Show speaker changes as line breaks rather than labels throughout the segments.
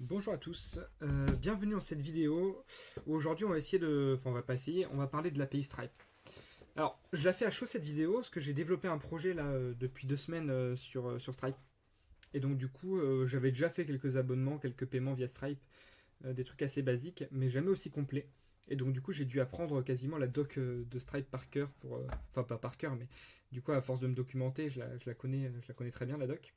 Bonjour à tous, bienvenue dans cette vidéo où aujourd'hui on va essayer de... Enfin on va pas essayer, on va parler de l'API Stripe. Alors je la fais à chaud cette vidéo parce que j'ai développé un projet là depuis 2 semaines sur Stripe. Et donc du coup j'avais déjà fait quelques abonnements, quelques paiements via Stripe, des trucs assez basiques mais jamais aussi complets. Et donc du coup j'ai dû apprendre quasiment la doc de Stripe par cœur pour... Enfin pas par cœur mais du coup à force de me documenter je la connais très bien la doc.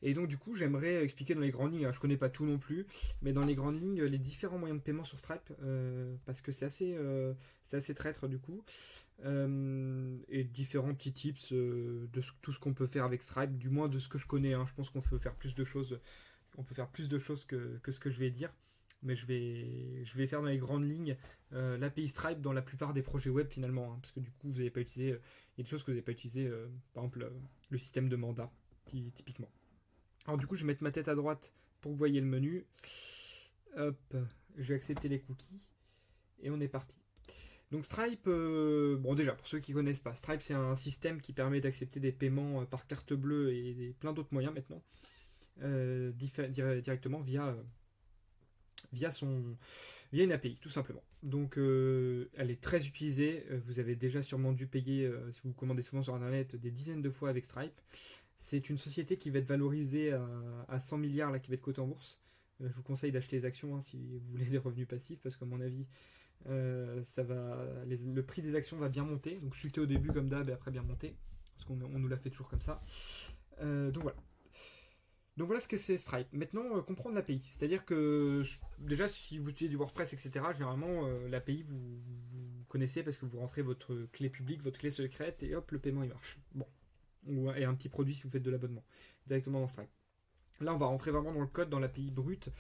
Et donc du coup, j'aimerais expliquer dans les grandes lignes, hein, je connais pas tout non plus, mais dans les grandes lignes, les différents moyens de paiement sur Stripe, parce que c'est assez traître du coup, et différents petits tips tout ce qu'on peut faire avec Stripe, du moins de ce que je connais. Hein. Je pense qu'on peut faire plus de choses, on peut faire plus de choses que ce que je vais dire, mais je vais faire dans les grandes lignes l'API Stripe dans la plupart des projets web finalement, hein, parce que du coup, vous n'avez pas utilisé, il y a des choses que vous n'avez pas utilisées, par exemple le système de mandat, typiquement. Alors du coup, je vais mettre ma tête à droite pour que vous voyez le menu. Hop, je vais accepter les cookies et on est parti. Donc Stripe, bon déjà pour ceux qui ne connaissent pas, Stripe c'est un système qui permet d'accepter des paiements par carte bleue et plein d'autres moyens maintenant, directement via une API tout simplement. Donc elle est très utilisée, vous avez déjà sûrement dû payer, si vous commandez souvent sur internet, des dizaines de fois avec Stripe. C'est une société qui va être valorisée à 100 milliards, là, qui va être cotée en bourse. Je vous conseille d'acheter les actions hein, si vous voulez des revenus passifs, parce qu'à mon avis, le prix des actions va bien monter. Donc chuter au début comme d'hab et après bien monter, parce qu'on nous l'a fait toujours comme ça. Donc voilà. Donc voilà ce que c'est Stripe. Maintenant, comprendre l'API. C'est-à-dire que déjà, si vous utilisez du WordPress, etc., généralement, l'API, vous connaissez parce que vous rentrez votre clé publique, votre clé secrète, et hop, le paiement il marche. Bon, et un petit produit si vous faites de l'abonnement directement dans Stripe. Là, on va rentrer vraiment dans le code, dans l'API brute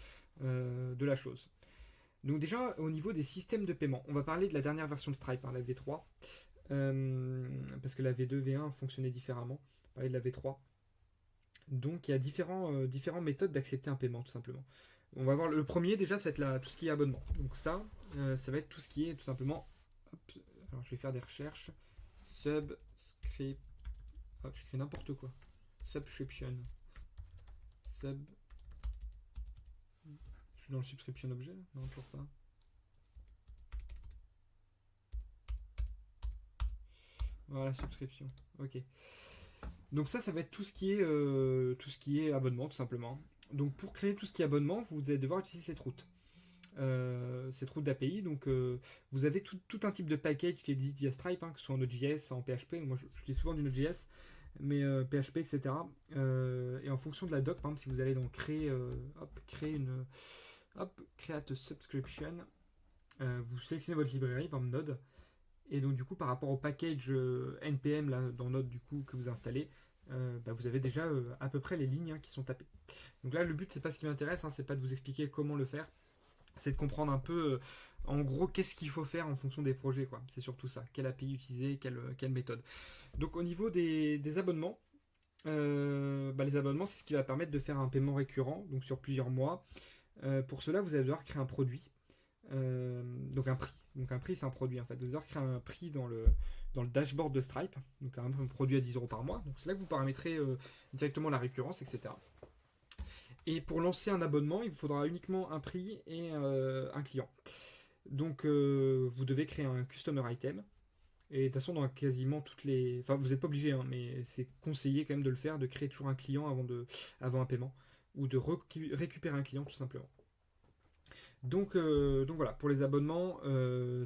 de la chose. Donc déjà, au niveau des systèmes de paiement, on va parler de la dernière version de Stripe, hein, la V3, parce que la V2, V1 fonctionnait différemment. On va parler de la V3. Donc il y a différentes méthodes d'accepter un paiement, tout simplement. On va voir le premier, déjà, ça va être tout ce qui est abonnement. Donc ça va être tout ce qui est tout simplement... Hop, alors je vais faire des recherches. Subscript... Hop, j'écris n'importe quoi. Subscription. Sub. Je suis dans le subscription objet là. Non, toujours pas. Voilà, subscription. Ok. Donc ça va être tout ce qui est abonnement, tout simplement. Donc pour créer tout ce qui est abonnement, vous allez devoir utiliser cette route d'API. Donc vous avez tout un type de package qui existe via Stripe, hein, que ce soit en Node.js, en PHP. Moi, j'utilise souvent du Node.js, mais PHP, etc. Et en fonction de la doc, par exemple, si vous allez donc créer une create subscription, vous sélectionnez votre librairie, par exemple Node, et donc du coup par rapport au package npm là dans Node du coup que vous installez, vous avez déjà à peu près les lignes hein, qui sont tapées. Donc là le but c'est pas ce qui m'intéresse, hein, c'est pas de vous expliquer comment le faire, c'est de comprendre un peu en gros qu'est-ce qu'il faut faire en fonction des projets quoi. C'est surtout ça, quelle API utiliser, quelle méthode. Donc au niveau des abonnements, les abonnements c'est ce qui va permettre de faire un paiement récurrent, donc sur plusieurs mois. Pour cela vous allez devoir créer un produit. Donc un prix. Donc un prix, c'est un produit en fait. Vous allez devoir créer un prix dans le dashboard de Stripe. Donc un produit à 10 € par mois. Donc c'est là que vous paramétrez directement la récurrence, etc. Et pour lancer un abonnement, il vous faudra uniquement un prix et un client. Donc vous devez créer un customer item. Et de toute façon, dans quasiment toutes les... Enfin, vous n'êtes pas obligé, hein, mais c'est conseillé quand même de le faire, de créer toujours un client avant un paiement. Ou de récupérer un client tout simplement. Donc voilà, pour les abonnements,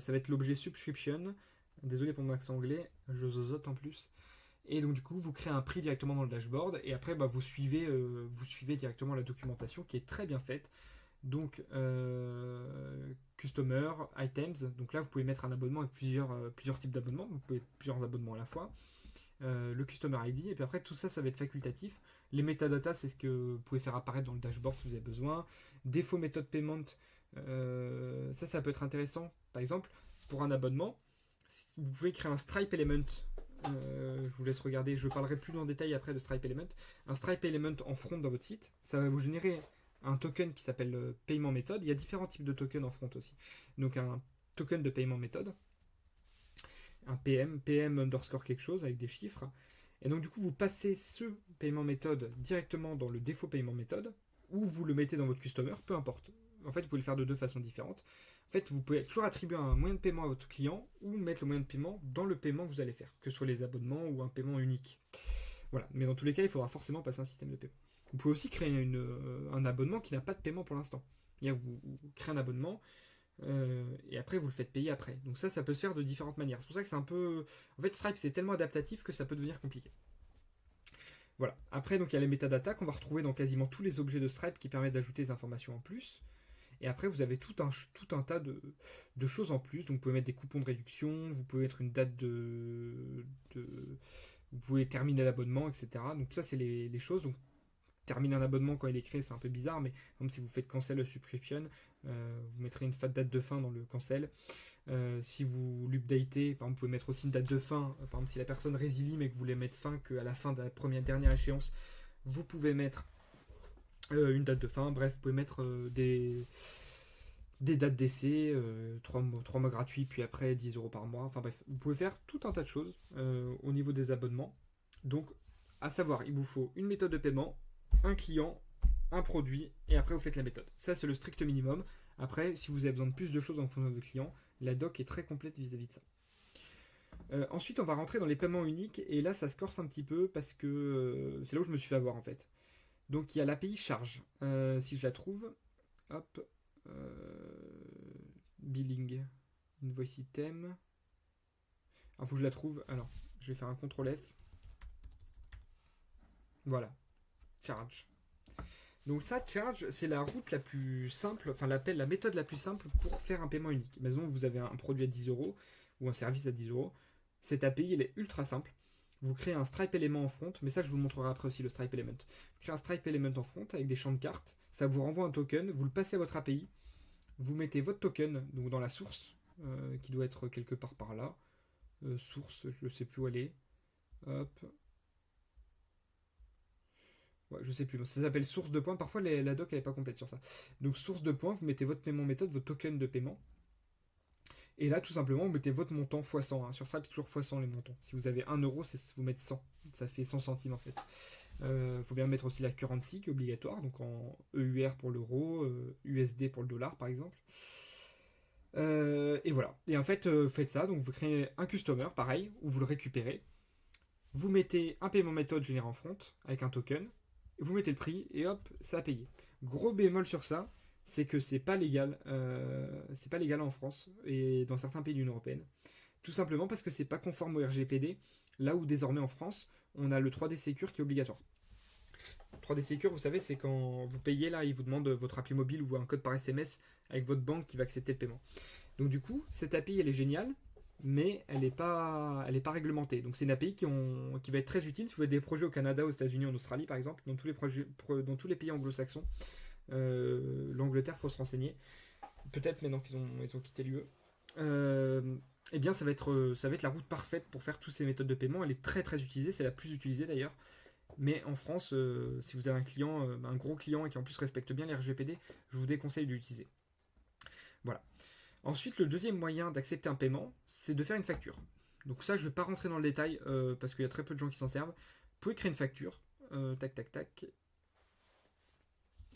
ça va être l'objet subscription. Désolé pour mon accent anglais, je zozote en plus. Et donc du coup, vous créez un prix directement dans le dashboard et après vous suivez directement la documentation qui est très bien faite. Donc customer, items. Donc là, vous pouvez mettre un abonnement avec plusieurs types d'abonnements. Vous pouvez plusieurs abonnements à la fois. Le customer ID et puis après tout ça, ça va être facultatif. Les metadata, c'est ce que vous pouvez faire apparaître dans le dashboard si vous avez besoin. Défaut méthode payment, ça peut être intéressant. Par exemple, pour un abonnement, vous pouvez créer un Stripe Element. Je vous laisse regarder, je parlerai plus en détail après de Stripe Element. Un Stripe Element en front dans votre site, ça va vous générer un token qui s'appelle paiement méthode. Il y a différents types de tokens en front aussi. Donc un token de paiement méthode, un PM underscore quelque chose avec des chiffres. Et donc du coup, vous passez ce paiement méthode directement dans le défaut paiement méthode. ou vous le mettez dans votre customer, peu importe. En fait, vous pouvez le faire de deux façons différentes. En fait, vous pouvez toujours attribuer un moyen de paiement à votre client ou mettre le moyen de paiement dans le paiement que vous allez faire, que ce soit les abonnements ou un paiement unique. Voilà, mais dans tous les cas, il faudra forcément passer un système de paiement. Vous pouvez aussi créer un abonnement qui n'a pas de paiement pour l'instant. Vous créez un abonnement et après vous le faites payer après. Donc ça peut se faire de différentes manières. C'est pour ça que c'est un peu... En fait, Stripe, c'est tellement adaptatif que ça peut devenir compliqué. Voilà. Après, donc il y a les métadatas qu'on va retrouver dans quasiment tous les objets de Stripe qui permettent d'ajouter des informations en plus. Et après, vous avez tout un tas de choses en plus. Donc, vous pouvez mettre des coupons de réduction, vous pouvez mettre une date vous pouvez terminer l'abonnement, etc. Donc, ça, c'est les choses. Donc, terminer un abonnement quand il est créé, c'est un peu bizarre, mais comme si vous faites cancel a subscription, vous mettrez une date de fin dans le cancel. Si vous l'updatez, par exemple, vous pouvez mettre aussi une date de fin. Par exemple, si la personne résilie mais que vous voulez mettre fin qu'à la fin de la dernière échéance, vous pouvez mettre une date de fin. Bref, vous pouvez mettre des dates d'essai, 3 mois gratuits, puis après 10 € par mois. Enfin bref, vous pouvez faire tout un tas de choses au niveau des abonnements. Donc, à savoir, il vous faut une méthode de paiement, un client, un produit, et après vous faites la méthode. Ça, c'est le strict minimum. Après, si vous avez besoin de plus de choses en fonction de votre client, la doc est très complète vis-à-vis de ça. Ensuite, on va rentrer dans les paiements uniques, et là, ça se corse un petit peu parce que c'est là où je me suis fait avoir en fait. Donc, il y a l'API charge. Si je la trouve, hop, billing, invoice item. Il faut que je la trouve. Alors, je vais faire un CTRL F. Voilà, charge. Donc ça, charge, c'est la route la plus simple, enfin la méthode la plus simple pour faire un paiement unique. Imaginons que vous avez un produit à 10 € ou un service à 10 €. Cette API, elle est ultra simple. Vous créez un Stripe Element en front, mais ça je vous montrerai après aussi le Stripe Element. Vous créez un Stripe Element en front avec des champs de cartes, ça vous renvoie un token, vous le passez à votre API, vous mettez votre token donc dans la source, qui doit être quelque part par là. Source, je ne sais plus où elle est. Hop. Ouais, je sais plus, ça s'appelle source de points. Parfois la doc elle est pas complète sur ça. Donc source de points, vous mettez votre paiement méthode, votre token de paiement. Et là tout simplement vous mettez votre montant x 100. Hein. Sur Stripe c'est toujours x 100 les montants. Si vous avez 1 €, vous mettez 100. Ça fait 100 centimes en fait. Faut bien mettre aussi la currency qui est obligatoire, donc en EUR pour l'euro, USD pour le dollar par exemple. Et voilà. Et en fait, faites ça, donc vous créez un customer, pareil, où vous le récupérez. Vous mettez un paiement méthode généré en front avec un token. Vous mettez le prix et hop, ça a payé. Gros bémol sur ça, c'est que c'est pas légal en France et dans certains pays de l'Union européenne. Tout simplement parce que c'est pas conforme au RGPD, là où désormais en France, on a le 3D Secure qui est obligatoire. 3D Secure, vous savez, c'est quand vous payez là, ils vous demandent votre appli mobile ou un code par SMS avec votre banque qui va accepter le paiement. Donc du coup, cette API elle est géniale, mais elle n'est pas réglementée. Donc c'est une API qui va être très utile si vous avez des projets au Canada, aux États-Unis, en Australie par exemple, dans tous les pays anglo-saxons. L'Angleterre, il faut se renseigner. Peut-être maintenant qu'ils ont quitté l'UE. Eh bien, ça va être la route parfaite pour faire toutes ces méthodes de paiement. Elle est très très utilisée, c'est la plus utilisée d'ailleurs. Mais en France, si vous avez un client, un gros client et qui en plus respecte bien les RGPD, je vous déconseille de l'utiliser. Voilà. Ensuite, le deuxième moyen d'accepter un paiement, c'est de faire une facture. Donc ça, je ne vais pas rentrer dans le détail parce qu'il y a très peu de gens qui s'en servent. Vous pouvez créer une facture. Tac.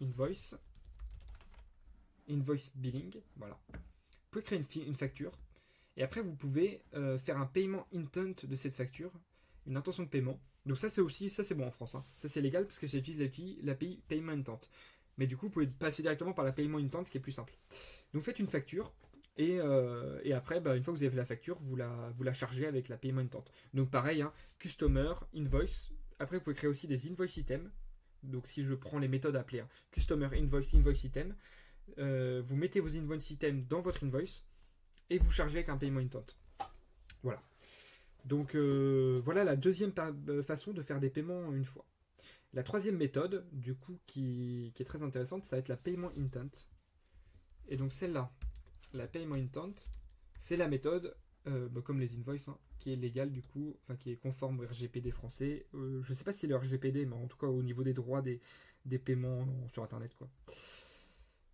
Invoice. Invoice billing. Voilà. Vous pouvez créer une facture. Et après, vous pouvez faire un paiement intent de cette facture. Une intention de paiement. Donc ça, c'est bon en France. Hein. Ça, c'est légal parce que ça utilise l'API Payment Intent. Mais du coup, vous pouvez passer directement par la Payment Intent qui est plus simple. Donc faites une facture. Et après, une fois que vous avez fait la facture, vous la chargez avec la Payment Intent. Donc pareil, hein, Customer, Invoice. Après, vous pouvez créer aussi des Invoice Items. Donc si je prends les méthodes appelées, hein, Customer, Invoice Item, vous mettez vos Invoice Items dans votre Invoice et vous chargez avec un Payment Intent. Voilà. Donc voilà la deuxième façon de faire des paiements une fois. La troisième méthode, du coup, qui est très intéressante, ça va être la Payment Intent. Et donc celle-là, la Payment Intent, c'est la méthode, comme les invoices, hein, qui est légale du coup, enfin qui est conforme au RGPD français. Je ne sais pas si c'est le RGPD, mais en tout cas au niveau des droits des paiements sur Internet, quoi.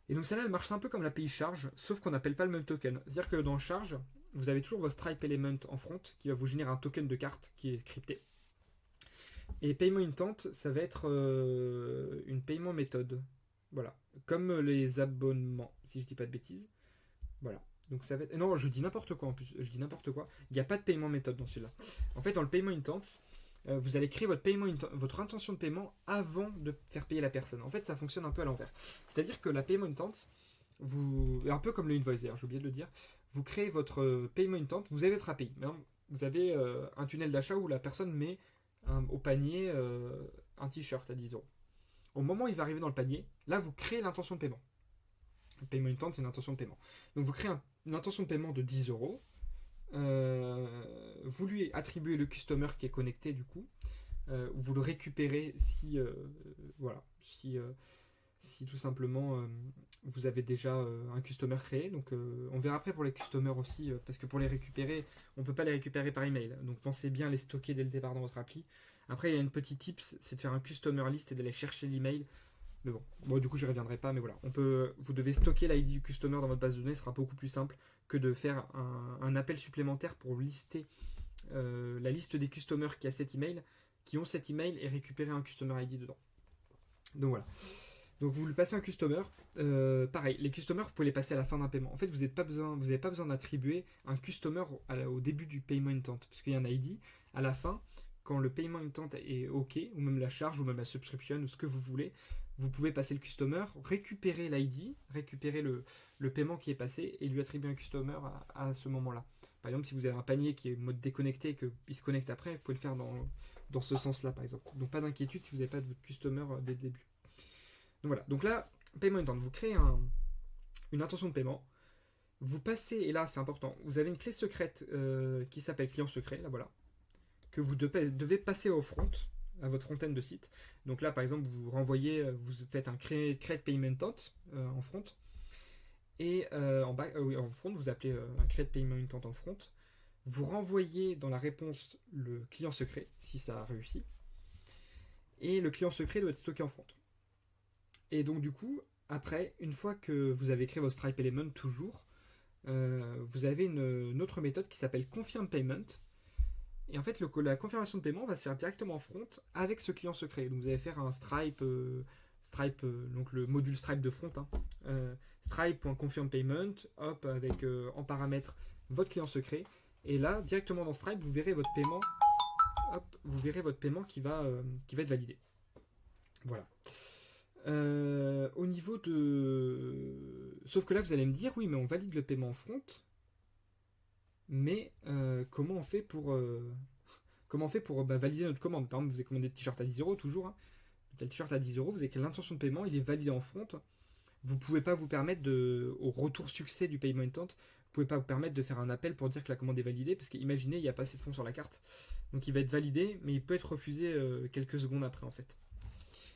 Et donc celle-là, elle marche un peu comme l'API charge, sauf qu'on n'appelle pas le même token. C'est-à-dire que dans charge, vous avez toujours votre Stripe Element en front qui va vous générer un token de carte qui est crypté. Et Payment Intent, ça va être une paiement méthode. Voilà. Comme les abonnements, si je dis pas de bêtises. Voilà. Donc ça va être... Non, je dis n'importe quoi en plus. Je dis n'importe quoi. Il n'y a pas de paiement méthode dans celui-là. En fait, dans le paiement intent, vous allez créer votre intention de paiement avant de faire payer la personne. En fait, ça fonctionne un peu à l'envers. C'est-à-dire que la paiement intent, un peu comme le invoice d'ailleurs, j'ai oublié de le dire, vous créez votre paiement intent, vous avez votre API. Vous avez un tunnel d'achat où la personne met au panier un t-shirt à 10 euros. Au moment où il va arriver dans le panier, là vous créez l'intention de paiement. Le paiement intent, c'est une intention de paiement. Donc vous créez une intention de paiement de 10 euros. Vous lui attribuez le customer qui est connecté du coup. Vous le récupérez si voilà, si tout simplement vous avez déjà un customer créé. Donc on verra après pour les customers aussi, parce que pour les récupérer, on ne peut pas les récupérer par email. Donc pensez bien à les stocker dès le départ dans votre appli. Après, il y a une petite tips, c'est de faire un customer list et d'aller chercher l'email. Mais bon, du coup, je ne reviendrai pas, mais voilà. Vous devez stocker l'ID du customer dans votre base de données, ce sera beaucoup plus simple que de faire un appel supplémentaire pour lister la liste des customers qui a cet email, qui ont cet email et récupérer un customer ID dedans. Donc voilà. Donc vous lui passez un customer. Pareil, les customers, vous pouvez les passer à la fin d'un paiement. En fait, vous n'avez pas besoin d'attribuer un customer au début du paiement intent, parce qu'il y a un ID. À la fin, quand le paiement intent est OK, ou même la charge, ou même la subscription, ou ce que vous voulez, vous pouvez passer le customer, récupérer l'ID, récupérer le paiement qui est passé, et lui attribuer un customer à ce moment-là. Par exemple, si vous avez un panier qui est mode déconnecté et qu'il se connecte après, vous pouvez le faire dans ce sens-là, par exemple. Donc pas d'inquiétude si vous n'avez pas de votre customer dès le début. Donc voilà, donc là, paiement intent, vous créez une intention de paiement, vous passez, et là c'est important, vous avez une clé secrète qui s'appelle client secret, là voilà, que vous devez passer au front, à votre front-end de site. Donc là par exemple, vous faites un create payment intent en front, et en front, vous appelez un create payment intent en front, vous renvoyez dans la réponse le client secret, si ça a réussi, et le client secret doit être stocké en front. Et donc du coup, après, une fois que vous avez créé votre Stripe Element toujours, vous avez une autre méthode qui s'appelle Confirm Payment. Et en fait, la confirmation de paiement va se faire directement en front avec ce client secret. Donc vous allez faire un Stripe, donc le module Stripe de front, Stripe.confirm payment, hop, avec en paramètre votre client secret. Et là, directement dans Stripe, vous verrez votre paiement, qui va être validé. Voilà. Au niveau de... Sauf que là, vous allez me dire, oui, mais on valide le paiement en front, mais comment on fait pour valider notre commande? Par exemple, vous avez commandé le t-shirt à 10 euros, toujours. Hein. Le t-shirt à 10 euros, vous avez l'intention de paiement, il est validé en front. Vous ne pouvez pas vous permettre, au retour succès du paiement intent, vous pouvez pas vous permettre de faire un appel pour dire que la commande est validée, parce qu'imaginez, il n'y a pas assez de fonds sur la carte. Donc il va être validé, mais il peut être refusé quelques secondes après, en fait.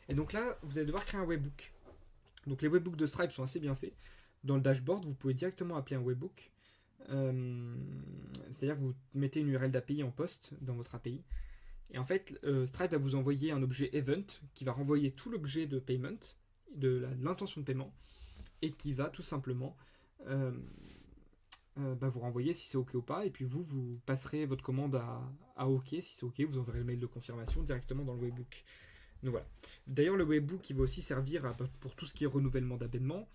Et donc là, vous allez devoir créer un webhook. Donc les webhooks de Stripe sont assez bien faits. Dans le dashboard, vous pouvez directement appeler un webhook. C'est-à-dire que vous mettez une URL d'API en post dans votre API. Et en fait, Stripe va vous envoyer un objet event qui va renvoyer tout l'objet de payment, de l'intention de paiement, et qui va tout simplement vous renvoyer si c'est OK ou pas. Et puis vous passerez votre commande à OK. Si c'est OK, vous enverrez le mail de confirmation directement dans le webhook. Donc voilà. D'ailleurs, le webhook il va aussi servir pour tout ce qui est renouvellement d'abonnement.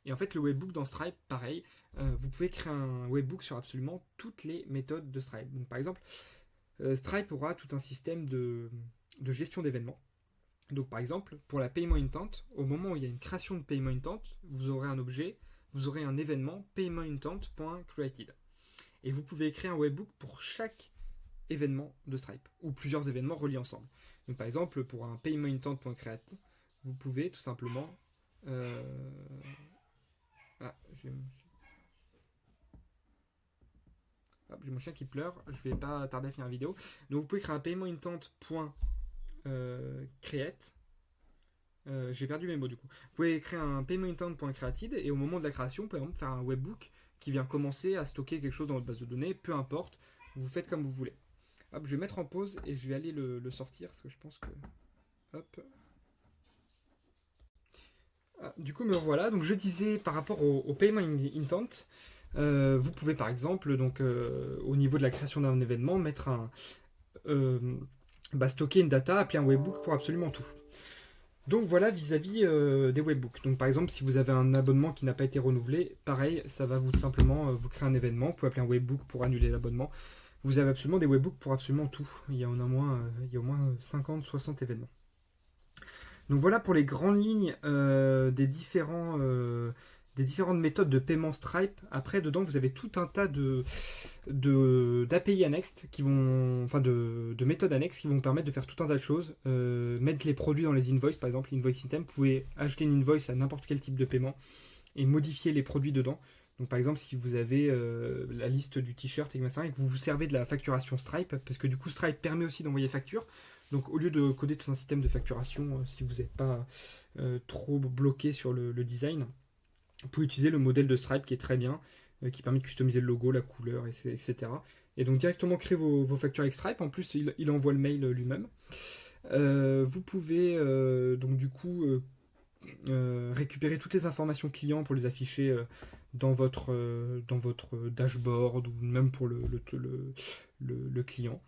Et en fait, le webhook dans Stripe, pareil, vous pouvez créer un webhook sur absolument toutes les méthodes de Stripe. Donc par exemple, Stripe aura tout un système de gestion d'événements. Donc par exemple, pour la payment intent, au moment où il y a une création de payment intent, vous aurez un objet, vous aurez un événement paymentintent.created. Et vous pouvez créer un webhook pour chaque événement de Stripe, ou plusieurs événements reliés ensemble. Donc par exemple, pour un paymentintent.create, vous pouvez tout simplement... j'ai mon chien qui pleure, je vais pas tarder à finir la vidéo. Donc vous pouvez créer un paymentintent.create. J'ai perdu mes mots du coup. Vous pouvez créer un paymentintent.created et au moment de la création, vous pouvez par exemple faire un webhook qui vient commencer à stocker quelque chose dans votre base de données, peu importe, vous faites comme vous voulez. Hop, je vais mettre en pause et je vais aller le sortir parce que je pense que... Hop. Du coup, me revoilà. Donc je disais par rapport au payment intent, vous pouvez par exemple, donc, au niveau de la création d'un événement, stocker une data, appeler un webhook pour absolument tout. Donc voilà vis-à-vis des webbooks. Donc par exemple, si vous avez un abonnement qui n'a pas été renouvelé, pareil, ça va vous simplement vous créer un événement. Vous pouvez appeler un webbook pour annuler l'abonnement. Vous avez absolument des webbooks pour absolument tout. Il y a au moins 50, 60 événements. Donc voilà pour les grandes lignes des différentes méthodes de paiement Stripe. Après, dedans, vous avez tout un tas d'API annexes qui vont, enfin de méthodes annexes qui vont vous permettre de faire tout un tas de choses. Mettre les produits dans les invoices, par exemple, l'invoice system. Vous pouvez ajouter une invoice à n'importe quel type de paiement et modifier les produits dedans. Donc par exemple, si vous avez la liste du t-shirt et que vous vous servez de la facturation Stripe, parce que du coup Stripe permet aussi d'envoyer facture. Donc au lieu de coder tout un système de facturation, si vous n'êtes pas trop bloqué sur le design, vous pouvez utiliser le modèle de Stripe qui est très bien, qui permet de customiser le logo, la couleur, etc. Et donc directement créer vos factures avec Stripe. En plus, il envoie le mail lui-même. Vous pouvez donc du coup récupérer toutes les informations clients pour les afficher dans votre dashboard ou même pour le client.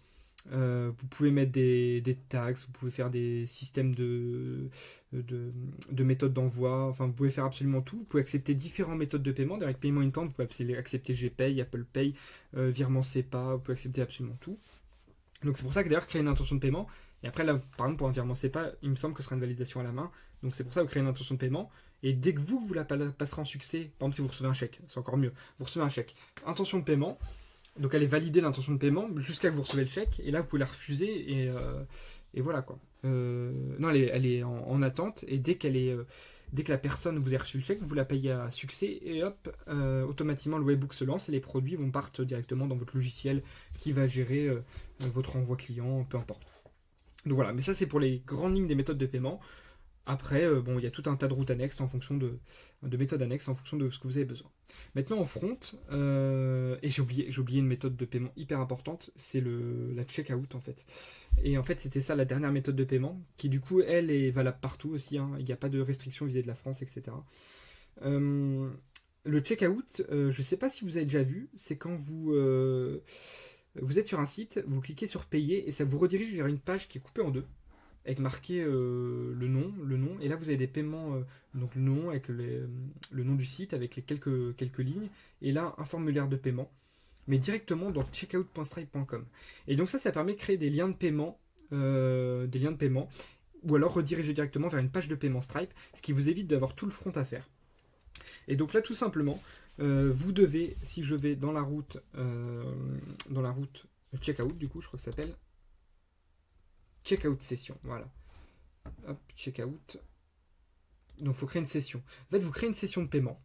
Vous pouvez mettre des tags, vous pouvez faire des systèmes de méthodes d'envoi, enfin vous pouvez faire absolument tout. Vous pouvez accepter différentes méthodes de paiement. Avec paiement instant, vous pouvez accepter GPay, Apple Pay, virement SEPA, vous pouvez accepter absolument tout. Donc c'est pour ça que d'ailleurs créer une intention de paiement, et après là par exemple pour un virement SEPA, il me semble que ce sera une validation à la main, donc c'est pour ça que vous créez une intention de paiement, et dès que vous la passerez en succès, par exemple si vous recevez un chèque, c'est encore mieux, vous recevez un chèque, intention de paiement, donc elle est validée l'intention de paiement jusqu'à que vous recevez le chèque, et là vous pouvez la refuser, et voilà quoi. Non, elle est en attente, et dès que la personne vous a reçu le chèque, vous la payez à succès, et hop, automatiquement le webbook se lance, et les produits vont partir directement dans votre logiciel qui va gérer votre envoi client, peu importe. Donc voilà, mais ça c'est pour les grandes lignes des méthodes de paiement. Après, bon, il y a tout un tas de routes annexes en fonction de méthodes annexes en fonction de ce que vous avez besoin. Maintenant en front, et j'ai oublié une méthode de paiement hyper importante, c'est la checkout en fait. Et en fait c'était ça la dernière méthode de paiement, qui du coup elle est valable partout aussi, hein. Il n'y a pas de restrictions vis-à-vis de la France, etc. Le checkout, je ne sais pas si vous avez déjà vu, c'est quand vous êtes sur un site, vous cliquez sur payer et ça vous redirige vers une page qui est coupée en deux avec marqué le nom, et là vous avez des paiements, donc le nom avec le nom du site avec les quelques lignes, et là un formulaire de paiement, mais directement dans checkout.stripe.com. Et donc ça permet de créer des liens de paiement, ou alors rediriger directement vers une page de paiement Stripe, ce qui vous évite d'avoir tout le front à faire. Et donc là tout simplement, vous devez, si je vais dans la route checkout, du coup je crois que ça s'appelle checkout session, voilà. Hop, checkout. Donc il faut créer une session. En fait, vous créez une session de paiement.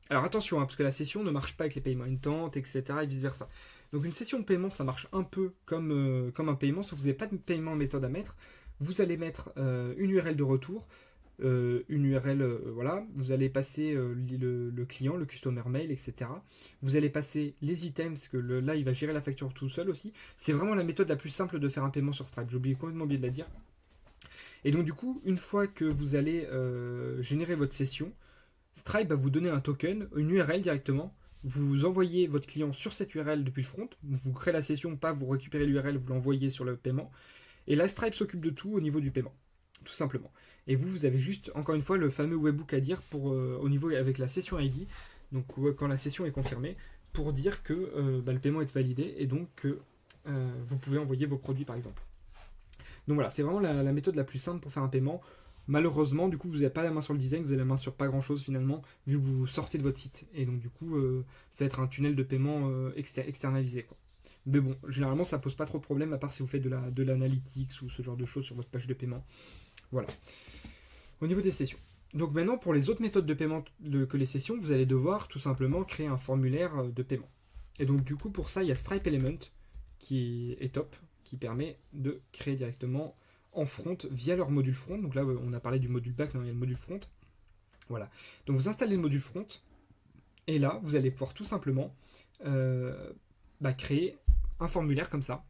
Alors attention, hein, parce que la session ne marche pas avec les paiements instant, etc. et vice versa. Donc une session de paiement, ça marche un peu comme un paiement, sauf que vous n'avez pas de paiement méthode à mettre. Vous allez mettre une URL de retour, une URL, voilà. Vous allez passer le client, le customer mail, etc. Vous allez passer les items, parce que là, il va gérer la facture tout seul aussi. C'est vraiment la méthode la plus simple de faire un paiement sur Stripe. J'ai complètement oublié de la dire. Et donc du coup, une fois que vous allez générer votre session, Stripe va vous donner un token, une URL directement. Vous envoyez votre client sur cette URL depuis le front. Vous créez la session, pas vous récupérez l'URL, vous l'envoyez sur le paiement. Et là, Stripe s'occupe de tout au niveau du paiement, tout simplement. Et vous avez juste, encore une fois, le fameux webbook à dire au niveau avec la session ID. Donc quand la session est confirmée, pour dire que le paiement est validé et donc que vous pouvez envoyer vos produits par exemple. Donc voilà, c'est vraiment la méthode la plus simple pour faire un paiement. Malheureusement, du coup, vous n'avez pas la main sur le design, vous avez la main sur pas grand chose finalement, vu que vous sortez de votre site. Et donc, du coup, ça va être un tunnel de paiement externalisé, quoi. Mais bon, généralement, ça pose pas trop de problème, à part si vous faites de l'analytics ou ce genre de choses sur votre page de paiement. Voilà. Au niveau des sessions. Donc maintenant, pour les autres méthodes de paiement que les sessions, vous allez devoir tout simplement créer un formulaire de paiement. Et donc, du coup, pour ça, il y a Stripe Element qui est top, qui permet de créer directement en front via leur module front. Donc là, on a parlé du module back, non, il y a le module front. Voilà. Donc vous installez le module front, et là, vous allez pouvoir tout simplement créer un formulaire comme ça.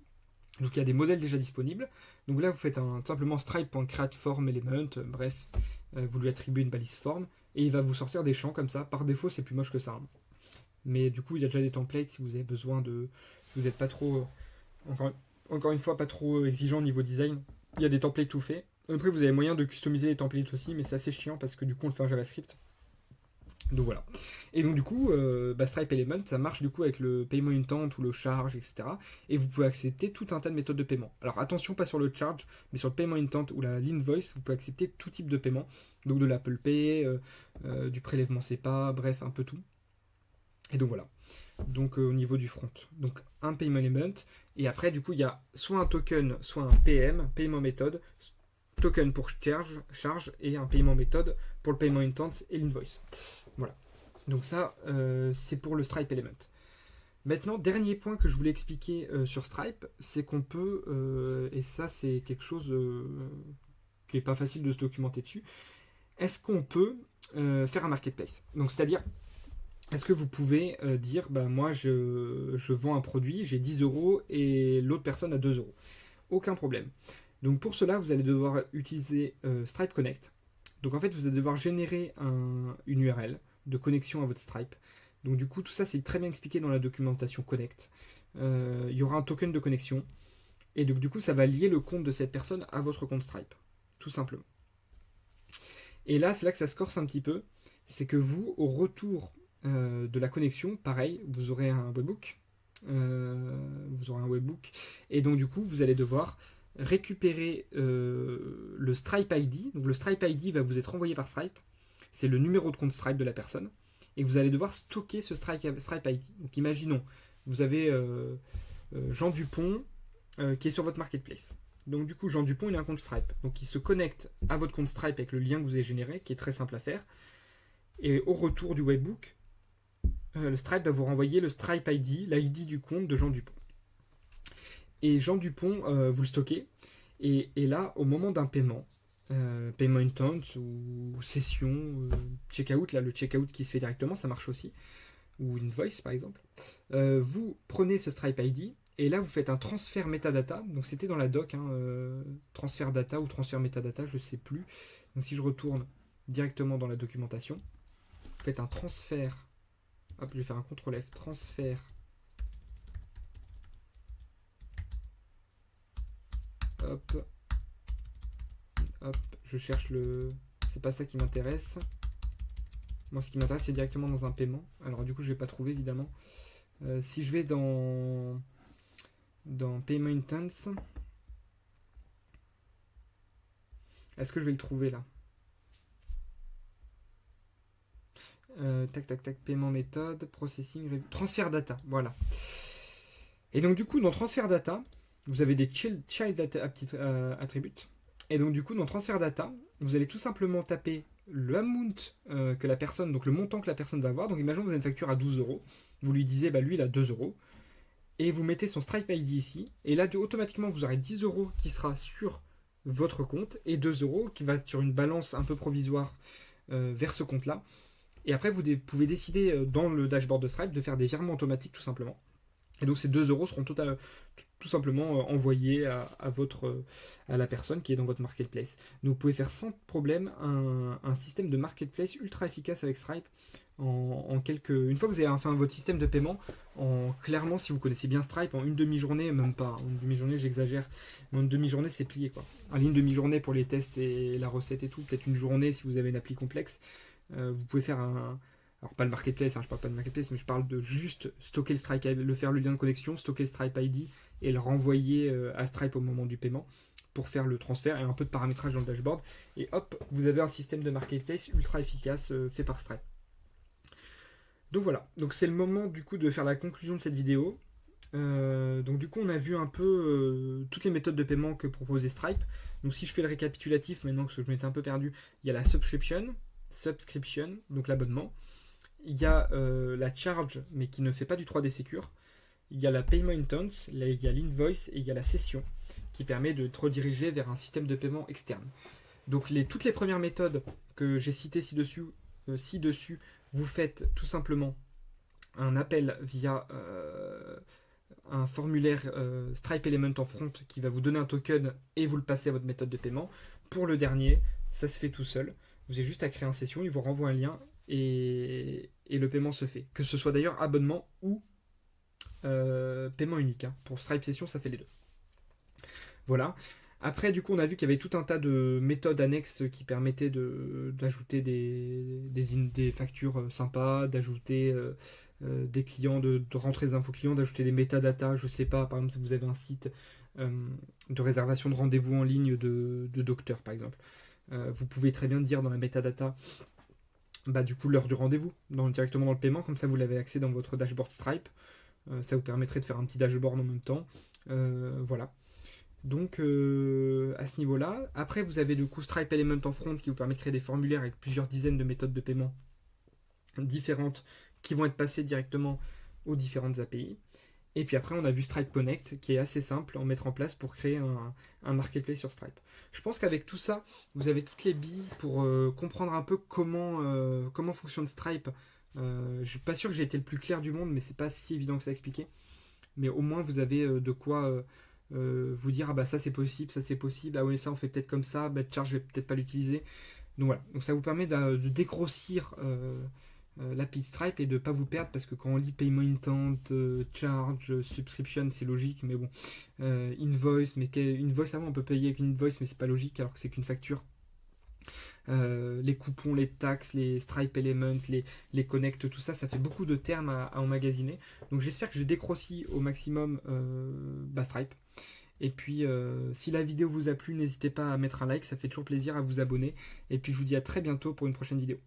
Donc il y a des modèles déjà disponibles. Donc là, vous faites simplement stripe.createFormElement, bref, vous lui attribuez une balise forme, et il va vous sortir des champs comme ça. Par défaut, c'est plus moche que ça, hein. Mais du coup, il y a déjà des templates si vous avez besoin de... Si vous n'êtes pas trop... Encore une fois, pas trop exigeant au niveau design. Il y a des templates tout faits. Après, vous avez moyen de customiser les templates aussi, mais c'est assez chiant parce que du coup, on le fait en JavaScript. Donc voilà. Et donc du coup, Stripe Element, ça marche du coup avec le paiement intent ou le charge, etc. Et vous pouvez accepter tout un tas de méthodes de paiement. Alors attention, pas sur le charge, mais sur le paiement intent ou l'invoice, vous pouvez accepter tout type de paiement. Donc de l'Apple Pay, du prélèvement SEPA, bref, un peu tout. Et donc voilà. Donc au niveau du front. Donc un payment element. Et après, du coup, il y a soit un token, soit un PM, paiement méthode, token pour charge et un paiement méthode pour le paiement intent et l'invoice. Voilà. Donc ça, c'est pour le Stripe Element. Maintenant, dernier point que je voulais expliquer sur Stripe, c'est qu'on peut, et ça c'est quelque chose qui n'est pas facile de se documenter dessus, est-ce qu'on peut faire un marketplace? Donc c'est-à-dire, est-ce que vous pouvez dire, bah, moi je vends un produit, j'ai 10 euros et l'autre personne a 2 euros. Aucun problème. Donc pour cela, vous allez devoir utiliser Stripe Connect. Donc en fait, vous allez devoir générer une URL de connexion à votre Stripe. Donc du coup, tout ça, c'est très bien expliqué dans la documentation Connect. Il y aura un token de connexion. Et donc du coup, ça va lier le compte de cette personne à votre compte Stripe. Tout simplement. Et là, c'est là que ça se corse un petit peu. C'est que vous, au retour de la connexion, pareil, vous aurez un webhook. Et donc du coup, vous allez devoir récupérer le Stripe ID. Donc le Stripe ID va vous être envoyé par Stripe. C'est le numéro de compte Stripe de la personne. Et vous allez devoir stocker ce Stripe ID. Donc imaginons, vous avez Jean Dupont qui est sur votre marketplace. Donc du coup, Jean Dupont, il a un compte Stripe. Donc il se connecte à votre compte Stripe avec le lien que vous avez généré, qui est très simple à faire. Et au retour du webhook, le Stripe va vous renvoyer le Stripe ID, l'ID du compte de Jean Dupont. Et Jean Dupont, vous le stockez. Et là, au moment d'un paiement, payment intent ou session, checkout, là le checkout qui se fait directement, ça marche aussi, ou invoice par exemple, vous prenez ce Stripe ID et là vous faites un transfert metadata. Donc c'était dans la doc, transfert data ou transfert metadata, je sais plus. Donc si je retourne directement dans la documentation, vous faites un transfert. Hop, je vais faire un CTRL F, transfert. Hop. Hop, je cherche le... C'est pas ça qui m'intéresse. Moi, ce qui m'intéresse, c'est directement dans un paiement. Alors, du coup, je vais pas trouver, évidemment. Si je vais dans Payment Intents, est-ce que je vais le trouver, là? Tac, tac, tac, paiement méthode, processing, review, transfert data, voilà. Et donc, du coup, dans transfert data, vous avez des child data attributes. Et donc, du coup, dans transfert data, vous allez tout simplement taper le amount que la personne, donc le montant que la personne va avoir. Donc, imaginons que vous avez une facture à 12 euros. Vous lui disiez, bah, lui, il a 2 euros. Et vous mettez son Stripe ID ici. Et là, automatiquement, vous aurez 10 euros qui sera sur votre compte et 2 euros qui va sur une balance un peu provisoire vers ce compte-là. Et après, vous pouvez décider dans le dashboard de Stripe de faire des virements automatiques tout simplement. Et donc ces 2 euros seront tout simplement envoyés à la personne qui est dans votre marketplace. Donc vous pouvez faire sans problème un système de marketplace ultra efficace avec Stripe. Une fois que vous avez enfin votre système de paiement, clairement, si vous connaissez bien Stripe, en une demi-journée, même pas, en une demi-journée, j'exagère, mais en une demi-journée, c'est plié, quoi. En une demi-journée pour les tests et la recette et tout, peut-être une journée si vous avez une appli complexe, vous pouvez faire alors pas le marketplace, je parle pas de marketplace, mais je parle de juste stocker le Stripe, faire le lien de connexion, stocker le Stripe ID et le renvoyer à Stripe au moment du paiement pour faire le transfert et un peu de paramétrage dans le dashboard. Et hop, vous avez un système de marketplace ultra efficace fait par Stripe. Donc voilà, donc c'est le moment du coup de faire la conclusion de cette vidéo. Donc du coup on a vu un peu toutes les méthodes de paiement que proposait Stripe. Donc si je fais le récapitulatif maintenant que je m'étais un peu perdu, il y a la subscription, donc l'abonnement. Il y a la charge mais qui ne fait pas du 3D Secure. Il y a la payment intent, il y a l'invoice et il y a la session qui permet de te rediriger vers un système de paiement externe. Donc toutes les premières méthodes que j'ai citées ci-dessus, vous faites tout simplement un appel via un formulaire Stripe Element en front qui va vous donner un token et vous le passez à votre méthode de paiement. Pour le dernier, ça se fait tout seul. Vous avez juste à créer une session, il vous renvoie un lien et le paiement se fait. Que ce soit d'ailleurs abonnement ou paiement unique. Pour Stripe Session, ça fait les deux. Voilà. Après, du coup, on a vu qu'il y avait tout un tas de méthodes annexes qui permettaient d'ajouter des factures sympas, d'ajouter des clients, de rentrer des infos clients, d'ajouter des métadatas. Je sais pas, par exemple, si vous avez un site euh, de réservation de rendez-vous en ligne de docteur, par exemple. Vous pouvez très bien dire dans la métadata, bah, du coup, l'heure du rendez-vous, directement dans le paiement, comme ça vous l'avez accès dans votre dashboard Stripe. Ça vous permettrait de faire un petit dashboard en même temps. Voilà. Donc à ce niveau-là, après vous avez du coup Stripe Element en front qui vous permet de créer des formulaires avec plusieurs dizaines de méthodes de paiement différentes qui vont être passées directement aux différentes API. Et puis après on a vu Stripe Connect qui est assez simple à mettre en place pour créer un marketplace sur Stripe. Je pense qu'avec tout ça, vous avez toutes les billes pour comprendre un peu comment fonctionne Stripe. Je suis pas sûr que j'ai été le plus clair du monde, mais c'est pas si évident que ça à expliquer. Mais au moins vous avez de quoi vous dire ah bah ça c'est possible, ah ouais ça on fait peut-être comme ça, bah charge je vais peut-être pas l'utiliser. Donc voilà, donc ça vous permet de dégrossir l'API Stripe et de pas vous perdre parce que quand on lit payment intent, charge, subscription c'est logique, mais bon, invoice, invoice avant on peut payer avec une invoice mais c'est pas logique alors que c'est qu'une facture. Les coupons, les taxes, les Stripe Elements, les connects, tout ça, ça fait beaucoup de termes à emmagasiner. Donc j'espère que je dégrossis au maximum Stripe. Et puis si la vidéo vous a plu, n'hésitez pas à mettre un like, ça fait toujours plaisir, à vous abonner. Et puis je vous dis à très bientôt pour une prochaine vidéo.